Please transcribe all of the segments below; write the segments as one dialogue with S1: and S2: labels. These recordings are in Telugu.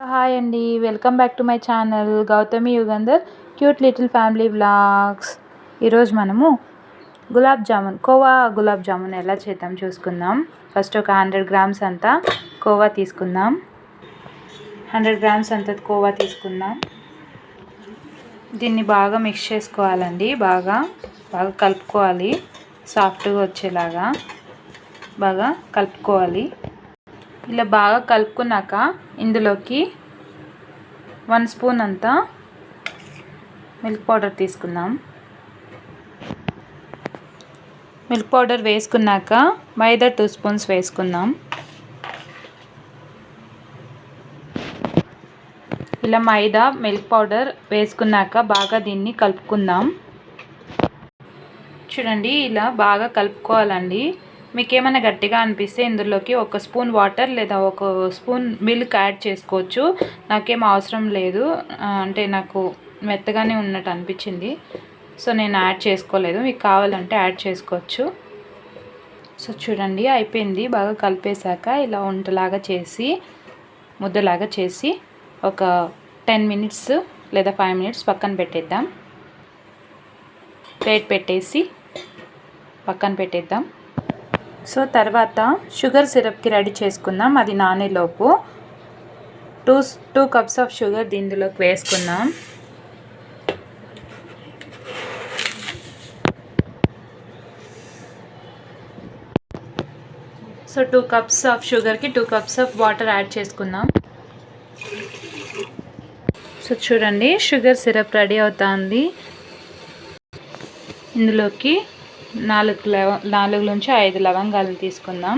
S1: హాయ్ అండి, welcome back to my channel Gautami Yugandhar cute little family vlogs. ఈరోజు మనము కోవా గులాబ్ జామున్ ఎలా చేద్దాం చూసుకుందాం. ఫస్ట్ ఒక 100 గ్రామ్స్ అంతా కోవా తీసుకుందాం. 100 గ్రామ్స్ అంత కోవా తీసుకుందాం. దీన్ని బాగా మిక్స్ చేసుకోవాలండి. బాగా కలుపుకోవాలి. సాఫ్ట్గా వచ్చేలాగా బాగా కలుపుకోవాలి. ఇలా బాగా కలుపుకున్నాక ఇందులోకి 1 స్పూన్ అంతా మిల్క్ పౌడర్ తీసుకుందాం. మిల్క్ పౌడర్ వేసుకున్నాక మైదా 2 స్పూన్స్ వేసుకుందాం. ఇలా మైదా మిల్క్ పౌడర్ వేసుకున్నాక బాగా దీన్ని కలుపుకుందాం. చూడండి, ఇలా బాగా కలుపుకోవాలండి. మీకు ఏమైనా గట్టిగా అనిపిస్తే ఇందులోకి 1 స్పూన్ వాటర్ లేదా 1 స్పూన్ మిల్క్ యాడ్ చేసుకోవచ్చు. నాకేం అవసరం లేదు, అంటే నాకు మెత్తగానే ఉన్నట్టు అనిపించింది, సో నేను యాడ్ చేసుకోలేదు. మీకు కావాలంటే యాడ్ చేసుకోవచ్చు. సో చూడండి, అయిపోయింది. బాగా కలిపేశాక ఇలా వంటలాగా చేసి ముద్దలాగా చేసి ఒక 10 మినిట్స్ లేదా 5 మినిట్స్ పక్కన పెట్టేద్దాం. ప్లేట్ పెట్టేసి పక్కన పెట్టేద్దాం. సో తర్వాత షుగర్ సిరప్కి రెడీ చేసుకుందాం. అది నానేలోపు 2 కప్స్ ఆఫ్ షుగర్ దీనిలోకి వేసుకుందాం. సో 2 కప్స్ ఆఫ్ షుగర్కి 2 కప్స్ ఆఫ్ వాటర్ యాడ్ చేసుకుందాం. సో చూడండి, షుగర్ సిరప్ రెడీ అవుతుంది. ఇందులోకి 4 నుంచి 5 లవంగాలను తీసుకుందాం.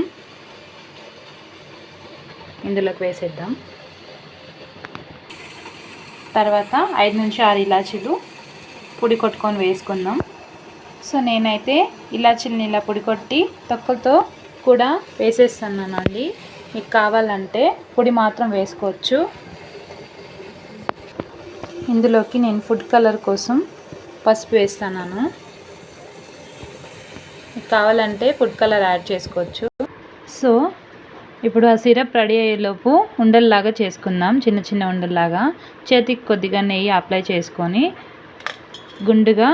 S1: ఇందులోకి వేసేద్దాం. తర్వాత 5 నుంచి 6 ఇలాచీలు పొడి కొట్టుకొని వేసుకుందాం. సో నేనైతే ఇలాచీలని ఇలా పొడి కొట్టి తొక్కలతో కూడా వేసేస్తున్నానండి. మీకు కావాలంటే పొడి మాత్రం వేసుకోవచ్చు. ఇందులోకి నేను ఫుడ్ కలర్ కోసం పసుపు వేస్తున్నాను. కావాలంటే ఫుడ్ కలర్ యాడ్ చేసుకోవచ్చు. సో ఇప్పుడు ఆ సిరప్ రెడీ అయ్యేలోపు ఉండల్లాగా చేసుకుందాం. చిన్న చిన్న ఉండల్లాగా చేతికి కొద్దిగా నెయ్యి అప్లై చేసుకొని గుండుగా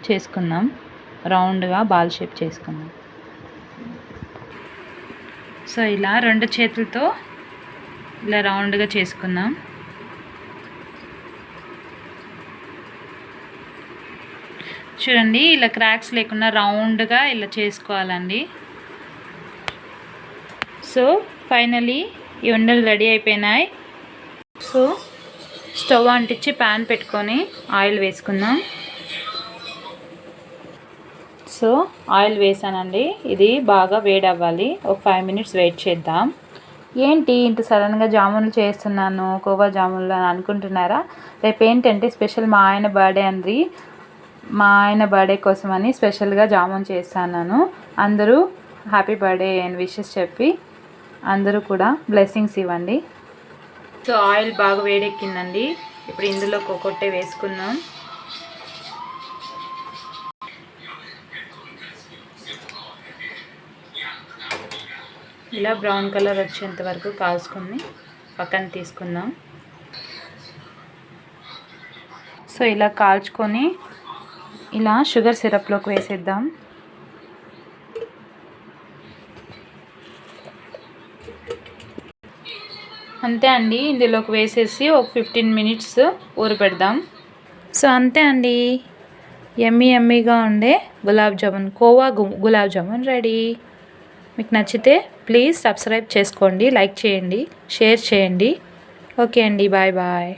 S1: చేసుకుందాం. రౌండ్గా బాల్ షేప్ చేసుకుందాం. సో ఇలా 2 చేతులతో ఇలా రౌండ్గా చేసుకుందాం. చూడండి, ఇలా క్రాక్స్ లేకుండా రౌండ్గా ఇలా చేసుకోవాలండి. సో ఫైనలీ ఈ ఉండలు రెడీ అయిపోయినాయి. సో స్టవ్ అంటించి ప్యాన్ పెట్టుకొని ఆయిల్ వేసుకుందాం. సో ఆయిల్ వేసానండి. ఇది బాగా వేడి అవ్వాలి. ఒక 5 మినిట్స్ వెయిట్ చేద్దాం. ఏంటి ఇంత సడన్గా జామున్లు చేస్తున్నాను, కోవా జామున్లు అని అనుకుంటున్నారా? రేపు ఏంటంటే స్పెషల్ మా ఆయన బర్త్డే అండి. మా ఆయన బర్త్డే కోసమని స్పెషల్గా జామున్ చేస్తాను. అందరూ హ్యాపీ బర్త్డే అని విషెస్ చెప్పి అందరూ కూడా బ్లెస్సింగ్స్ ఇవ్వండి. సో ఆయిల్ బాగా వేడెక్కిందండి. ఇప్పుడు ఇందులో ఒక్కొక్కటే వేసుకుందాం. ఇలా బ్రౌన్ కలర్ వచ్చేంత వరకు కాల్చుకొని పక్కన తీసుకుందాం. సో ఇలా కాల్చుకొని ఇలా షుగర్ సిరప్లోకి వేసేద్దాం. అంతే అండి, ఇందులోకి వేసేసి ఒక 15 మినిట్స్ ఊరపెడదాం. సో అంతే అండి, యమ్మీగా ఉండే కోవా గులాబ్ జామున్ రెడీ. మీకు నచ్చితే ప్లీజ్ సబ్స్క్రైబ్ చేసుకోండి, లైక్ చేయండి, షేర్ చేయండి. ఓకే అండి, బాయ్ బాయ్.